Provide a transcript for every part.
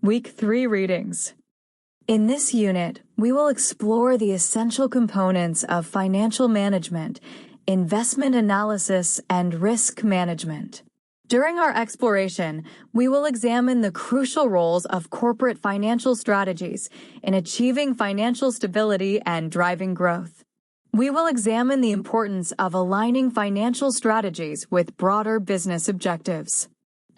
Week 3 Readings. In this unit, we will explore the essential components of financial management, investment analysis, and risk management. During our exploration, we will examine the crucial roles of corporate financial strategies in achieving financial stability and driving growth. We will examine the importance of aligning financial strategies with broader business objectives.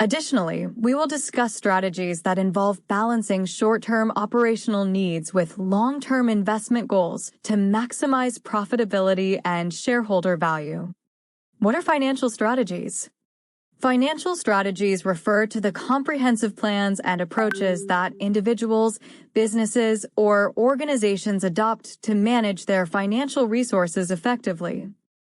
Additionally, we will discuss strategies that involve balancing short-term operational needs with long-term investment goals to maximize profitability and shareholder value. What are financial strategies? Financial strategies refer to the comprehensive plans and approaches that individuals, businesses, or organizations adopt to manage their financial resources effectively.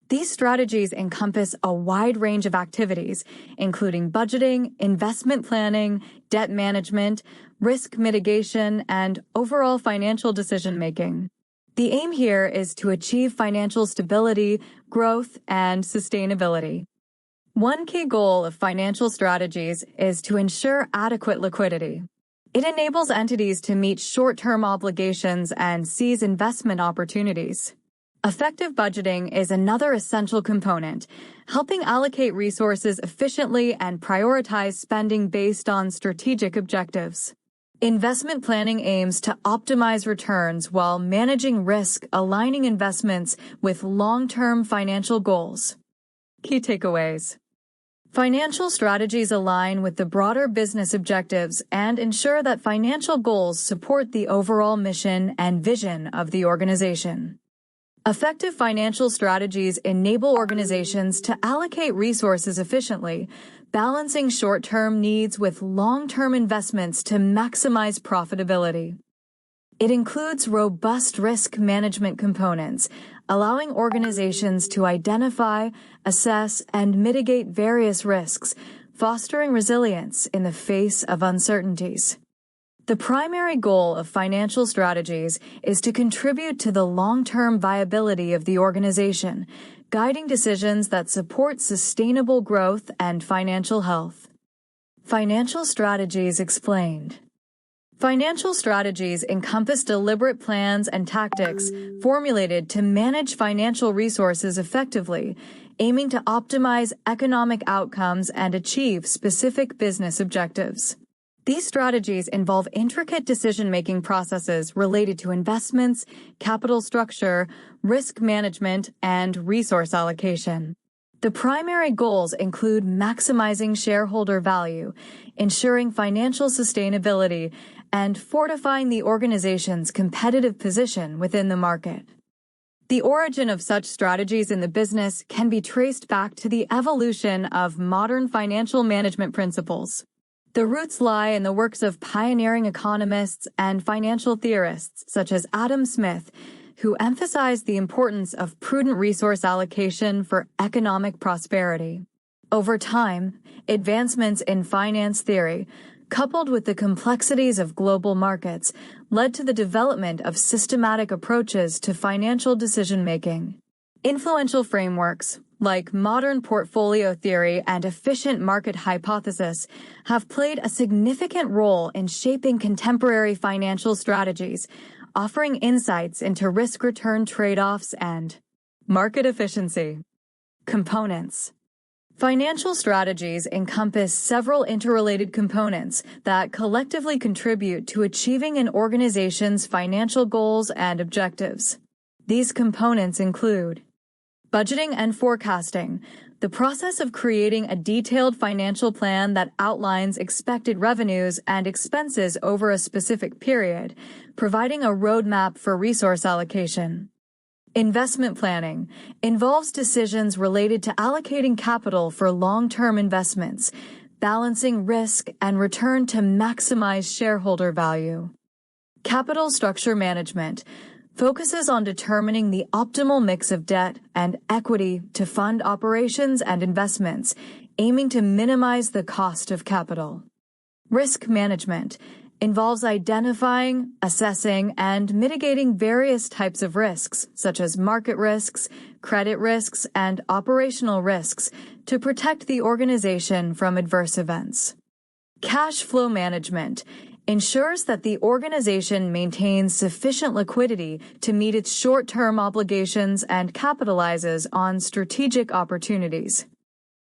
These strategies encompass a wide range of activities, including budgeting, investment planning, debt management, risk mitigation, and overall financial decision-making. The aim here is to achieve financial stability, growth, and sustainability. One key goal of financial strategies is to ensure adequate liquidity. It enables entities to meet short-term obligations and seize investment opportunities. Effective budgeting is another essential component, helping allocate resources efficiently and prioritize spending based on strategic objectives. Investment planning aims to optimize returns while managing risk, aligning investments with long-term financial goals. Key takeaways. Financial strategies align with the broader business objectives and ensure that financial goals support the overall mission and vision of the organization. Effective financial strategies enable organizations to allocate resources efficiently, balancing short-term needs with long-term investments to maximize profitability. It includes robust risk management components, allowing organizations to identify, assess, and mitigate various risks, fostering resilience in the face of uncertainties. The primary goal of financial strategies is to contribute to the long-term viability of the organization, guiding decisions that support sustainable growth and financial health. Financial strategies explained. Financial strategies encompass deliberate plans and tactics formulated to manage financial resources effectively, aiming to optimize economic outcomes and achieve specific business objectives. These strategies involve intricate decision-making processes related to investments, capital structure, risk management, and resource allocation. The primary goals include maximizing shareholder value, ensuring financial sustainability, and fortifying the organization's competitive position within the market. The origin of such strategies in the business can be traced back to the evolution of modern financial management principles. The roots lie in the works of pioneering economists and financial theorists such as Adam Smith, who emphasized the importance of prudent resource allocation for economic prosperity. Over time, advancements in finance theory, coupled with the complexities of global markets, led to the development of systematic approaches to financial decision-making. Influential frameworks, like modern portfolio theory and efficient market hypothesis, have played a significant role in shaping contemporary financial strategies, offering insights into risk-return trade-offs and market efficiency. Components. Financial strategies encompass several interrelated components that collectively contribute to achieving an organization's financial goals and objectives. These components include budgeting and forecasting, the process of creating a detailed financial plan that outlines expected revenues and expenses over a specific period, providing a roadmap for resource allocation. Investment planning involves decisions related to allocating capital for long-term investments, balancing risk and return to maximize shareholder value. Capital structure management focuses on determining the optimal mix of debt and equity to fund operations and investments, aiming to minimize the cost of capital. Risk management involves identifying, assessing, and mitigating various types of risks, such as market risks, credit risks, and operational risks, to protect the organization from adverse events. Cash flow management ensures that the organization maintains sufficient liquidity to meet its short-term obligations and capitalizes on strategic opportunities.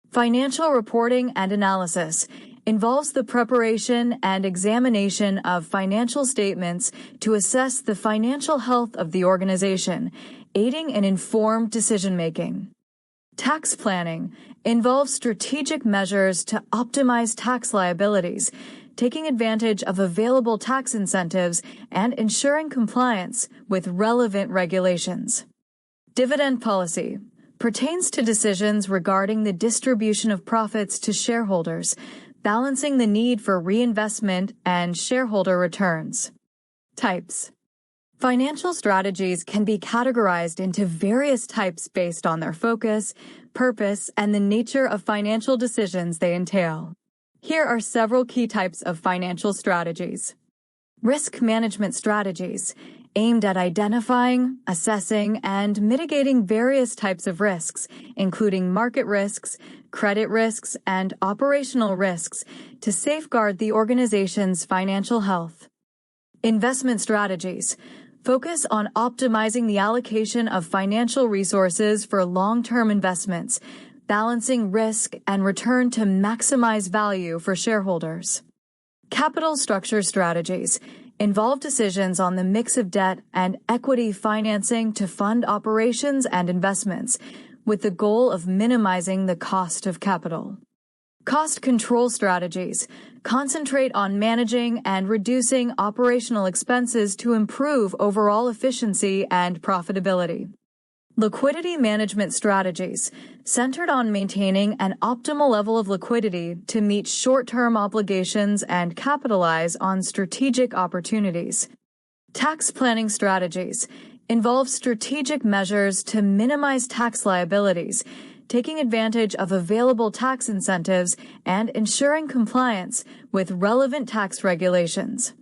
Financial reporting and analysis involves the preparation and examination of financial statements to assess the financial health of the organization, aiding in informed decision-making. Tax planning involves strategic measures to optimize tax liabilities, taking advantage of available tax incentives and ensuring compliance with relevant regulations. Dividend policy pertains to decisions regarding the distribution of profits to shareholders, balancing the need for reinvestment and shareholder returns. Types. Financial strategies can be categorized into various types based on their focus, purpose, and the nature of financial decisions they entail. Here are several key types of financial strategies. Risk management strategies, aimed at identifying, assessing, and mitigating various types of risks, including market risks, credit risks, and operational risks, to safeguard the organization's financial health. Investment strategies focus on optimizing the allocation of financial resources for long-term investments, balancing risk and return to maximize value for shareholders. Capital structure strategies involve decisions on the mix of debt and equity financing to fund operations and investments, with the goal of minimizing the cost of capital. Cost control strategies concentrate on managing and reducing operational expenses to improve overall efficiency and profitability. Liquidity management strategies, centered on maintaining an optimal level of liquidity to meet short-term obligations and capitalize on strategic opportunities. Tax planning strategies involve strategic measures to minimize tax liabilities, taking advantage of available tax incentives and ensuring compliance with relevant tax regulations.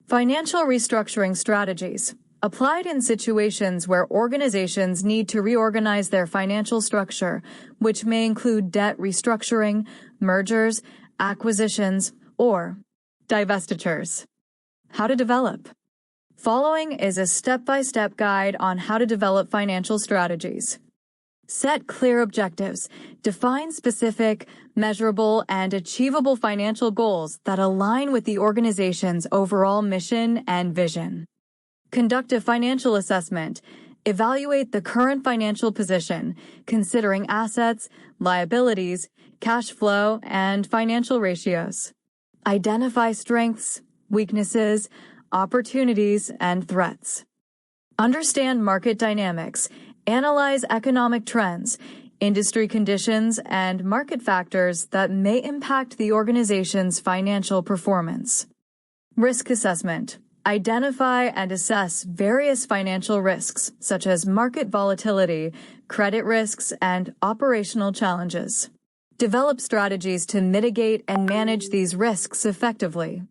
Financial restructuring strategies applied in situations where organizations need to reorganize their financial structure, which may include debt restructuring, mergers, acquisitions, or divestitures. How to develop. Following is a step-by-step guide on how to develop financial strategies. Set clear objectives. Define specific, measurable, and achievable financial goals that align with the organization's overall mission and vision. Conduct a financial assessment. Evaluate the current financial position, considering assets, liabilities, cash flow, and financial ratios. Identify strengths, weaknesses, opportunities, and threats. Understand market dynamics. Analyze economic trends, industry conditions, and market factors that may impact the organization's financial performance. Risk assessment. Identify and assess various financial risks, such as market volatility, credit risks, and operational challenges. Develop strategies to mitigate and manage these risks effectively.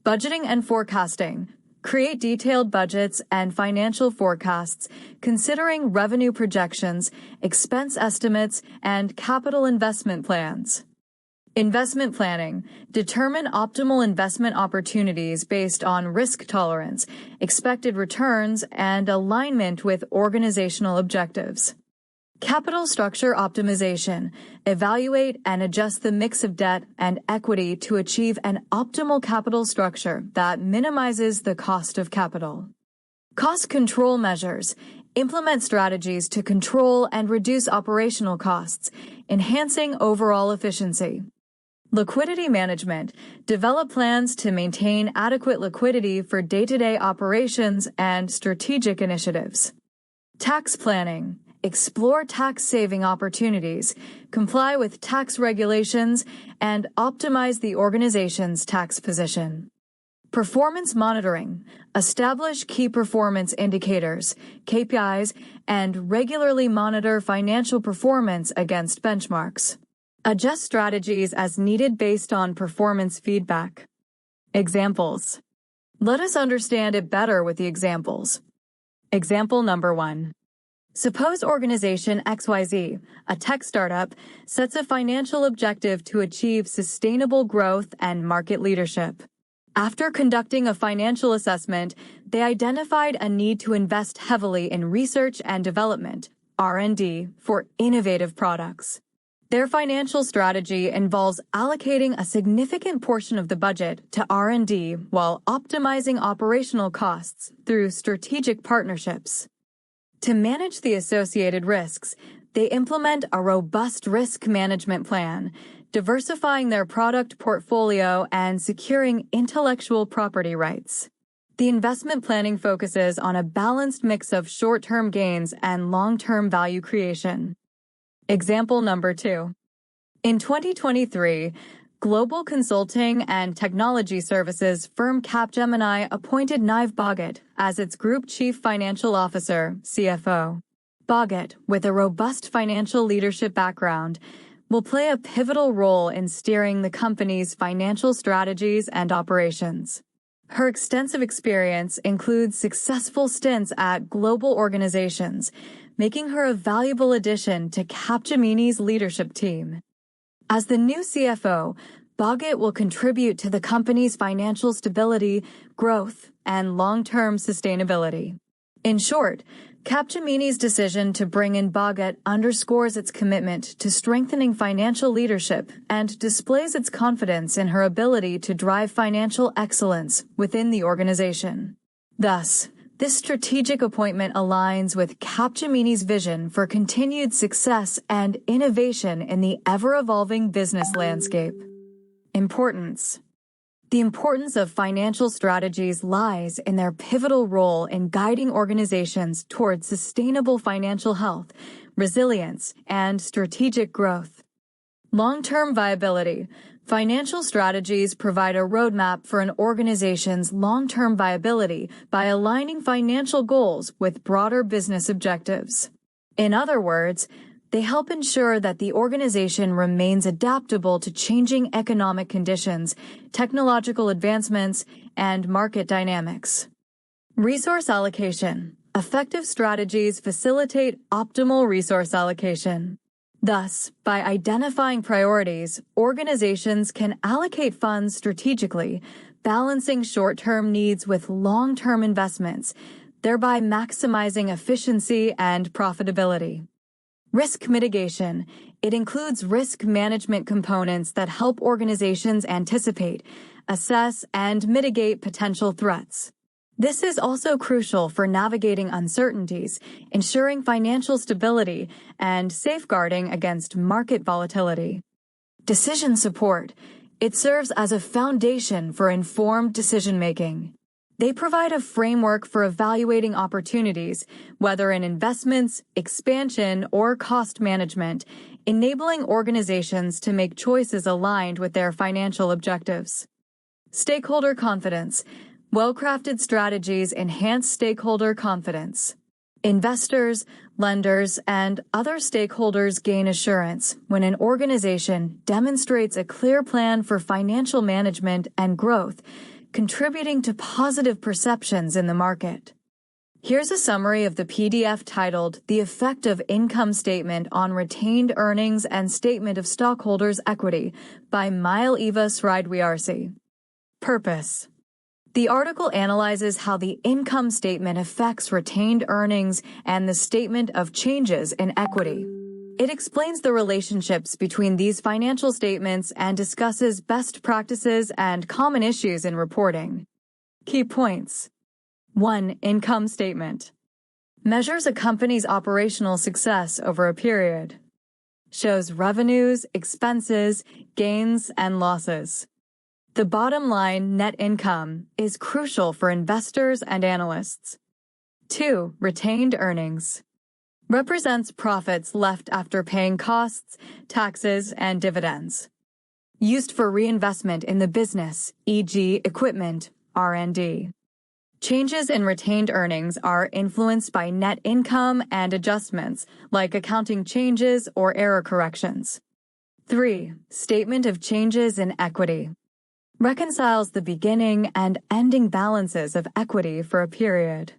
Budgeting and forecasting. Create detailed budgets and financial forecasts, considering revenue projections, expense estimates, and capital investment plans. Investment planning. Determine optimal investment opportunities based on risk tolerance, expected returns, and alignment with organizational objectives. Capital structure optimization. Evaluate and adjust the mix of debt and equity to achieve an optimal capital structure that minimizes the cost of capital. Cost control measures. Implement strategies to control and reduce operational costs, enhancing overall efficiency. Liquidity management. Develop plans to maintain adequate liquidity for day-to-day operations and strategic initiatives. Tax planning. Explore tax-saving opportunities, comply with tax regulations, and optimize the organization's tax position. Performance monitoring. Establish key performance indicators, KPIs, and regularly monitor financial performance against benchmarks. Adjust strategies as needed based on performance feedback. Examples. Let us understand it better with the examples. Example number 1. Suppose organization XYZ, a tech startup, sets a financial objective to achieve sustainable growth and market leadership. After conducting a financial assessment, they identified a need to invest heavily in research and development, R&D, for innovative products. Their financial strategy involves allocating a significant portion of the budget to R&D while optimizing operational costs through strategic partnerships. To manage the associated risks, they implement a robust risk management plan, diversifying their product portfolio and securing intellectual property rights. The investment planning focuses on a balanced mix of short-term gains and long-term value creation. Example number 2. In 2023, global consulting and technology services firm Capgemini appointed Nive Bhagat as its Group Chief Financial Officer, CFO. Bhagat, with a robust financial leadership background, will play a pivotal role in steering the company's financial strategies and operations. Her extensive experience includes successful stints at global organizations, making her a valuable addition to Capgemini's leadership team. As the new CFO, Bhagat will contribute to the company's financial stability, growth, and long-term sustainability. In short, Capgemini's decision to bring in Bhagat underscores its commitment to strengthening financial leadership and displays its confidence in her ability to drive financial excellence within the organization. Thus, this strategic appointment aligns with Capgemini's vision for continued success and innovation in the ever-evolving business landscape. Importance. The importance of financial strategies lies in their pivotal role in guiding organizations towards sustainable financial health, resilience, and strategic growth. Long-term viability. Financial strategies provide a roadmap for an organization's long-term viability by aligning financial goals with broader business objectives. In other words, they help ensure that the organization remains adaptable to changing economic conditions, technological advancements, and market dynamics. Resource allocation. Effective strategies facilitate optimal resource allocation. Thus, by identifying priorities, organizations can allocate funds strategically, balancing short-term needs with long-term investments, thereby maximizing efficiency and profitability. Risk mitigation. It includes risk management components that help organizations anticipate, assess, and mitigate potential threats. This is also crucial for navigating uncertainties, ensuring financial stability, and safeguarding against market volatility. Decision support. It serves as a foundation for informed decision-making. They provide a framework for evaluating opportunities, whether in investments, expansion, or cost management, enabling organizations to make choices aligned with their financial objectives. Stakeholder confidence. Well-crafted strategies enhance stakeholder confidence. Investors, lenders, and other stakeholders gain assurance when an organization demonstrates a clear plan for financial management and growth, contributing to positive perceptions in the market. Here's a summary of the PDF titled The Effect of Income Statement on Retained Earnings and Statement of Stockholders' Equity by Mail-Eva Sridwiarsi. Purpose. The article analyzes how the income statement affects retained earnings and the statement of changes in equity. It explains the relationships between these financial statements and discusses best practices and common issues in reporting. Key points. 1. Income statement. Measures a company's operational success over a period. Shows revenues, expenses, gains, and losses. The bottom line, net income, is crucial for investors and analysts. 2. Retained earnings. Represents profits left after paying costs, taxes, and dividends. Used for reinvestment in the business, e.g., equipment, R&D. Changes in retained earnings are influenced by net income and adjustments, like accounting changes or error corrections. 3. Statement of changes in equity. Reconciles the beginning and ending balances of equity for a period.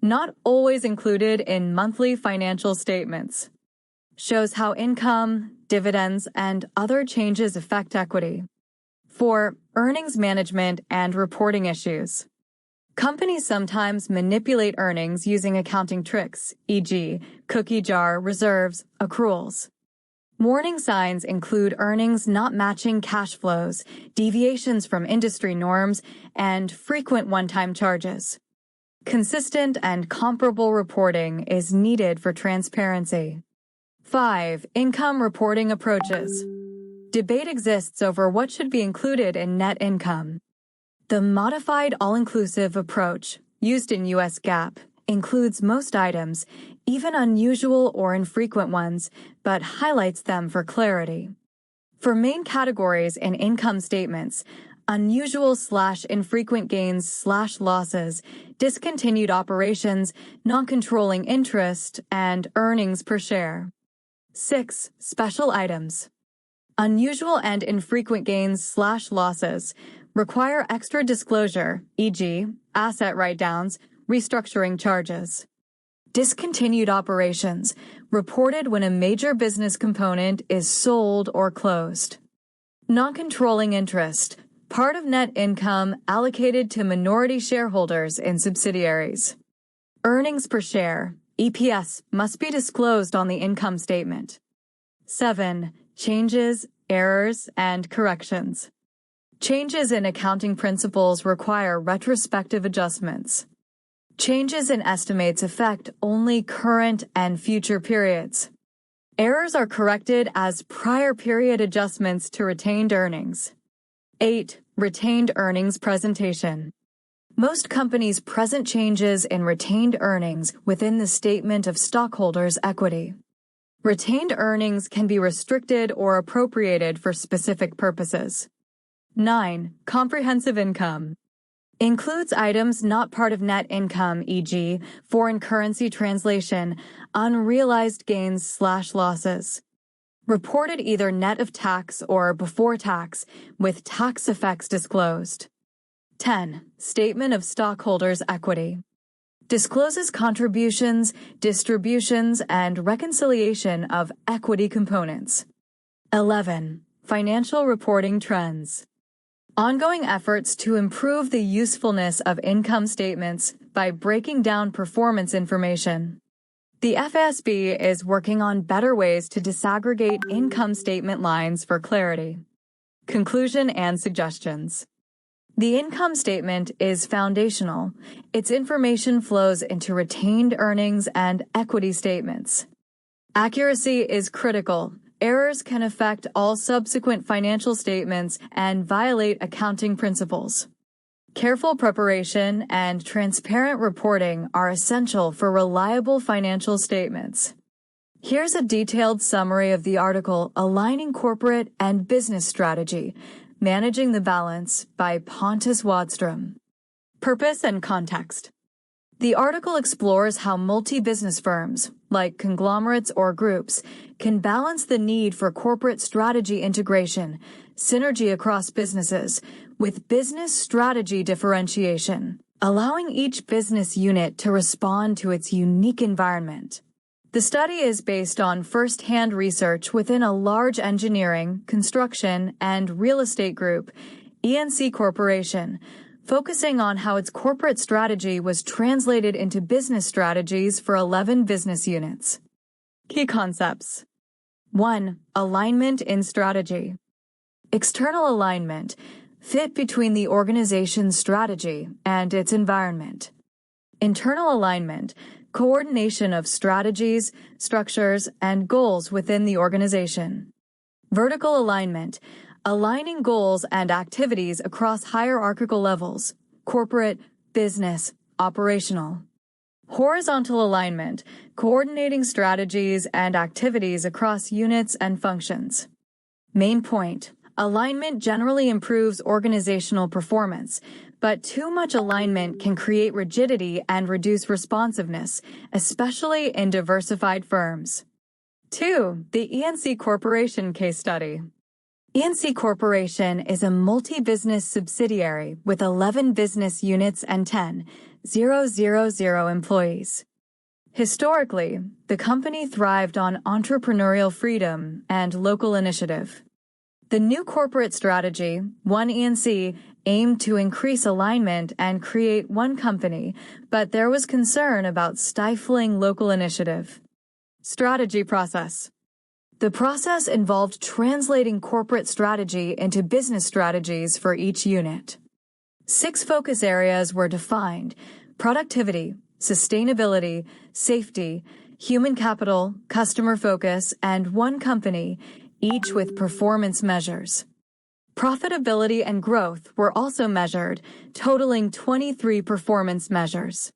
Not always included in monthly financial statements. Shows how income, dividends, and other changes affect equity. 4. Earnings management and reporting issues. Companies sometimes manipulate earnings using accounting tricks, e.g., cookie jar, reserves, accruals. Warning signs include earnings not matching cash flows, deviations from industry norms, and frequent one-time charges. Consistent and comparable reporting is needed for transparency. 5. Income reporting approaches. Debate exists over what should be included in net income. The modified all-inclusive approach, used in U.S. GAAP, includes most items, even unusual or infrequent ones, but highlights them for clarity. For main categories in income statements, unusual/infrequent gains/losses, discontinued operations, non-controlling interest, and earnings per share. 6. Special items. Unusual and infrequent gains/losses require extra disclosure, e.g., asset write-downs, restructuring charges. Discontinued operations, reported when a major business component is sold or closed. Non-controlling interest, part of net income allocated to minority shareholders in subsidiaries. Earnings per share, EPS, must be disclosed on the income statement. 7. Changes, errors, and corrections. Changes in accounting principles require retrospective adjustments. Changes in estimates affect only current and future periods. Errors are corrected as prior period adjustments to retained earnings. 8. Retained earnings presentation. Most companies present changes in retained earnings within the statement of stockholders' equity. Retained earnings can be restricted or appropriated for specific purposes. 9. Comprehensive income. Includes items not part of net income, e.g., foreign currency translation, unrealized gains/losses. Reported either net of tax or before tax, with tax effects disclosed. 10. Statement of stockholders' equity. Discloses contributions, distributions, and reconciliation of equity components. 11. Financial reporting trends. Ongoing efforts to improve the usefulness of income statements by breaking down performance information. The FASB is working on better ways to disaggregate income statement lines for clarity. Conclusion and suggestions. The income statement is foundational. Its information flows into retained earnings and equity statements. Accuracy is critical. Errors can affect all subsequent financial statements and violate accounting principles. Careful preparation and transparent reporting are essential for reliable financial statements. Here's a detailed summary of the article Aligning Corporate and Business Strategy, Managing the Balance by Pontus Wadström. Purpose and context. The article explores how multi-business firms, like conglomerates or groups, can balance the need for corporate strategy integration, synergy across businesses, with business strategy differentiation, allowing each business unit to respond to its unique environment. The study is based on first-hand research within a large engineering, construction, and real estate group, ENC Corporation, focusing on how its corporate strategy was translated into business strategies for 11 business units. Key concepts. 1. Alignment in strategy. External alignment, fit between the organization's strategy and its environment. Internal alignment, coordination of strategies, structures, and goals within the organization. Vertical alignment, aligning goals and activities across hierarchical levels, corporate, business, operational. Horizontal alignment, coordinating strategies and activities across units and functions. Main point, alignment generally improves organizational performance, but too much alignment can create rigidity and reduce responsiveness, especially in diversified firms. 2. The ENC Corporation case study. ENC Corporation is a multi-business subsidiary with 11 business units and 10,000 employees. Historically, the company thrived on entrepreneurial freedom and local initiative. The new corporate strategy, One E&C, aimed to increase alignment and create one company, but there was concern about stifling local initiative. Strategy process. The process involved translating corporate strategy into business strategies for each unit. 6 focus areas were defined: productivity, sustainability, safety, human capital, customer focus, and one company, each with performance measures. Profitability and growth were also measured, totaling 23 performance measures.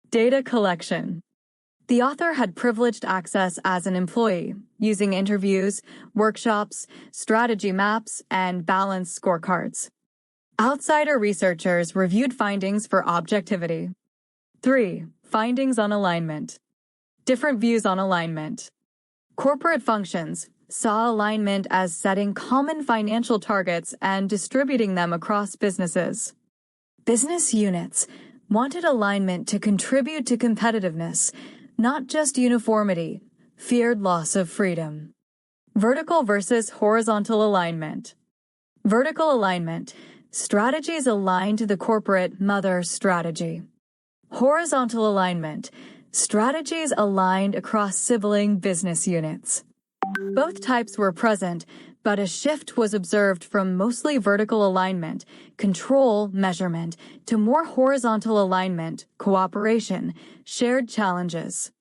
Data collection. The author had privileged access as an employee, using interviews, workshops, strategy maps, and balanced scorecards. Outsider researchers reviewed findings for objectivity. 3. Findings on alignment. Different views on alignment. Corporate functions saw alignment as setting common financial targets and distributing them across businesses. Business units wanted alignment to contribute to competitiveness, not just uniformity, feared loss of freedom. Vertical versus horizontal alignment. Vertical alignment. Strategies aligned to the corporate mother strategy. Horizontal alignment. Strategies aligned across sibling business units. Both types were present, but a shift was observed from mostly vertical alignment, control, measurement, to more horizontal alignment, cooperation, shared challenges.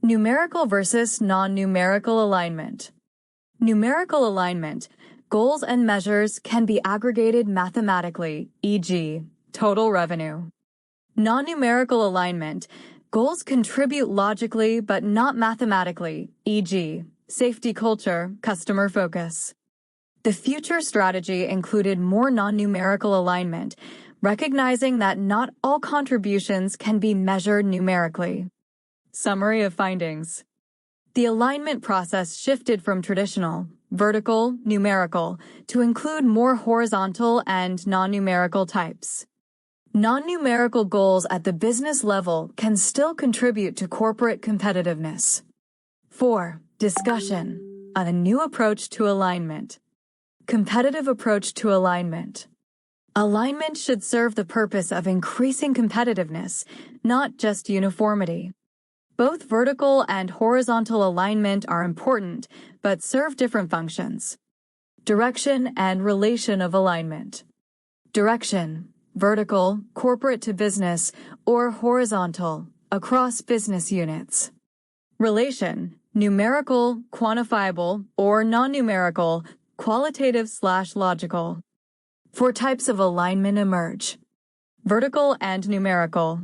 Numerical versus non-numerical alignment. Numerical alignment. Goals and measures can be aggregated mathematically, e.g., total revenue. Non-numerical alignment. Goals contribute logically but not mathematically, e.g., safety culture, customer focus. The future strategy included more non-numerical alignment, recognizing that not all contributions can be measured numerically. Summary of findings. The alignment process shifted from traditional, vertical, numerical, to include more horizontal and non-numerical types. Non-numerical goals at the business level can still contribute to corporate competitiveness. 4. Discussion. A new approach to alignment. Competitive approach to alignment. Alignment should serve the purpose of increasing competitiveness, not just uniformity. Both vertical and horizontal alignment are important, but serve different functions. Direction and relation of alignment. Direction. Vertical, corporate to business, or horizontal, across business units. Relation. Numerical, quantifiable, or non-numerical, qualitative/logical. 4 types of alignment emerge. Vertical and numerical.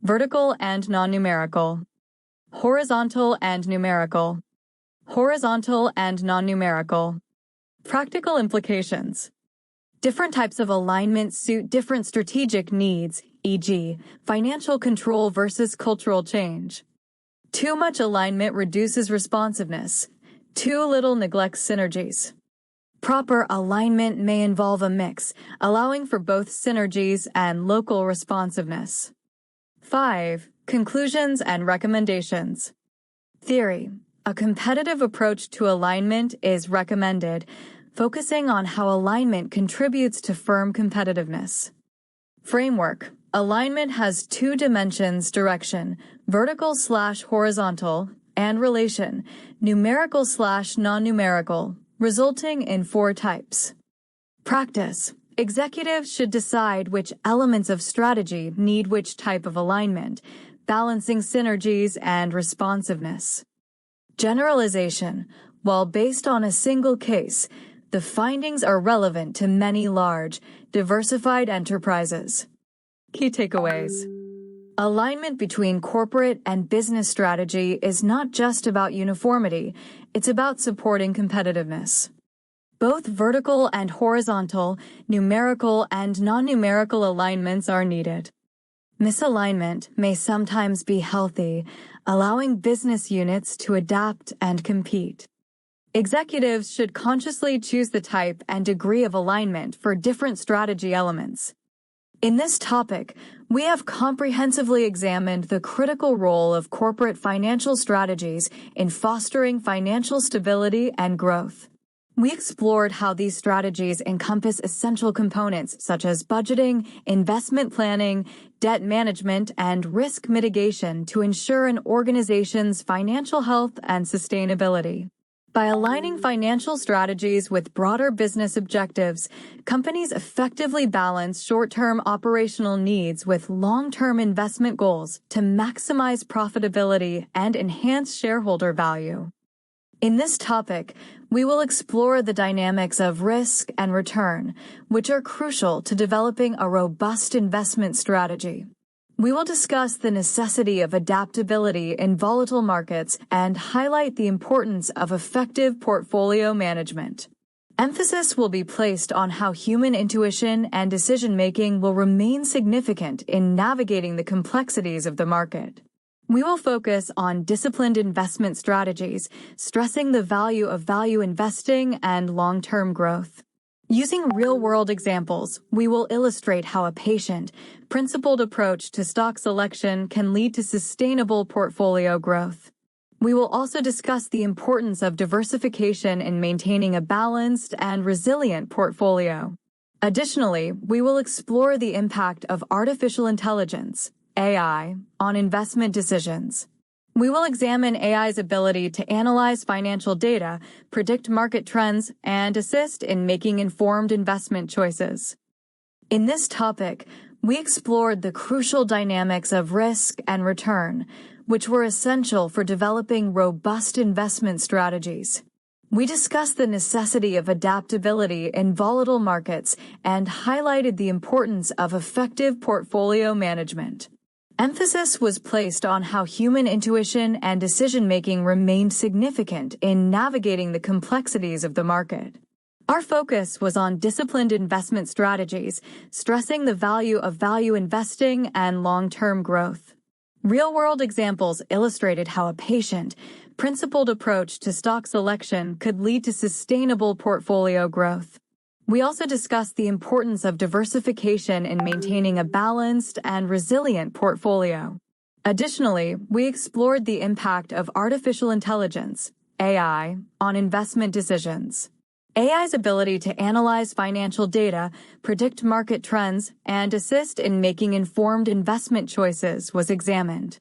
Vertical and non-numerical. Horizontal and numerical. Horizontal and non-numerical. Practical implications. Different types of alignment suit different strategic needs, e.g., financial control versus cultural change. Too much alignment reduces responsiveness. Too little neglects synergies. Proper alignment may involve a mix, allowing for both synergies and local responsiveness. 5. Conclusions and recommendations. Theory. A competitive approach to alignment is recommended, focusing on how alignment contributes to firm competitiveness. Framework. Alignment has 2 dimensions: direction, vertical/horizontal, and relation, numerical/non-numerical, resulting in 4 types. Practice. Executives should decide which elements of strategy need which type of alignment, balancing synergies and responsiveness. Generalization. While based on a single case, the findings are relevant to many large, diversified enterprises. Key takeaways. Alignment between corporate and business strategy is not just about uniformity, it's about supporting competitiveness. Both vertical and horizontal, numerical and non-numerical alignments are needed. Misalignment may sometimes be healthy, allowing business units to adapt and compete. Executives should consciously choose the type and degree of alignment for different strategy elements. In this topic, we have comprehensively examined the critical role of corporate financial strategies in fostering financial stability and growth. We explored how these strategies encompass essential components such as budgeting, investment planning, debt management, and risk mitigation to ensure an organization's financial health and sustainability. By aligning financial strategies with broader business objectives, companies effectively balance short-term operational needs with long-term investment goals to maximize profitability and enhance shareholder value. In this topic, we will explore the dynamics of risk and return, which are crucial to developing a robust investment strategy. We will discuss the necessity of adaptability in volatile markets and highlight the importance of effective portfolio management. Emphasis will be placed on how human intuition and decision-making will remain significant in navigating the complexities of the market. We will focus on disciplined investment strategies, stressing the value of value investing and long-term growth. Using real-world examples, we will illustrate how a patient, principled approach to stock selection can lead to sustainable portfolio growth. We will also discuss the importance of diversification in maintaining a balanced and resilient portfolio. Additionally, we will explore the impact of artificial intelligence, AI, on investment decisions. We will examine AI's ability to analyze financial data, predict market trends, and assist in making informed investment choices. In this topic, we explored the crucial dynamics of risk and return, which were essential for developing robust investment strategies. We discussed the necessity of adaptability in volatile markets and highlighted the importance of effective portfolio management. Emphasis was placed on how human intuition and decision-making remained significant in navigating the complexities of the market. Our focus was on disciplined investment strategies, stressing the value of value investing and long-term growth. Real-world examples illustrated how a patient, principled approach to stock selection could lead to sustainable portfolio growth. We also discussed the importance of diversification in maintaining a balanced and resilient portfolio. Additionally, we explored the impact of artificial intelligence, AI, on investment decisions. AI's ability to analyze financial data, predict market trends, and assist in making informed investment choices was examined.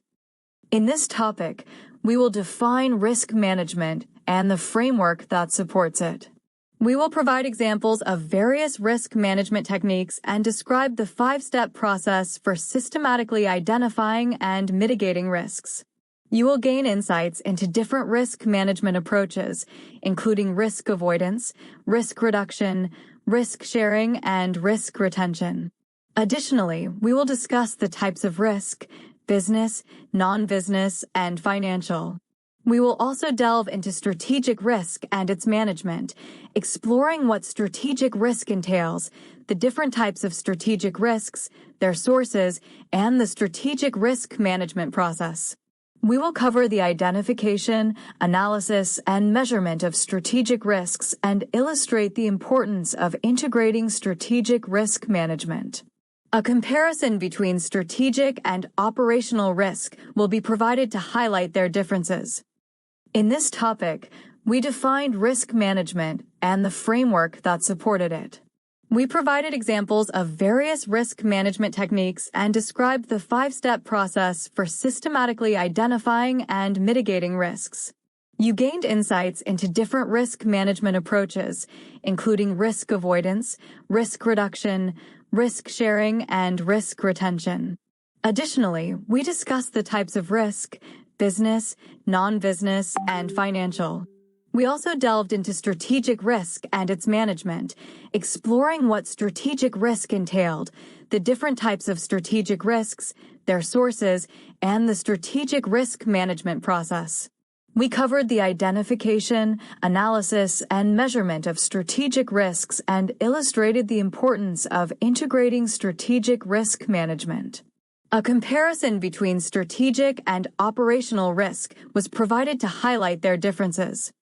In this topic, we will define risk management and the framework that supports it. We will provide examples of various risk management techniques and describe the 5-step process for systematically identifying and mitigating risks. You will gain insights into different risk management approaches, including risk avoidance, risk reduction, risk sharing, and risk retention. Additionally, we will discuss the types of risk: business, non-business, and financial. We will also delve into strategic risk and its management, exploring what strategic risk entails, the different types of strategic risks, their sources, and the strategic risk management process. We will cover the identification, analysis, and measurement of strategic risks and illustrate the importance of integrating strategic risk management. A comparison between strategic and operational risk will be provided to highlight their differences. In this topic, we defined risk management and the framework that supported it. We provided examples of various risk management techniques and described the 5-step process for systematically identifying and mitigating risks. You gained insights into different risk management approaches, including risk avoidance, risk reduction, risk sharing, and risk retention. Additionally, we discussed the types of risk: business, non-business, and financial. We also delved into strategic risk and its management, exploring what strategic risk entailed, the different types of strategic risks, their sources, and the strategic risk management process. We covered the identification, analysis, and measurement of strategic risks and illustrated the importance of integrating strategic risk management. A comparison between strategic and operational risk was provided to highlight their differences.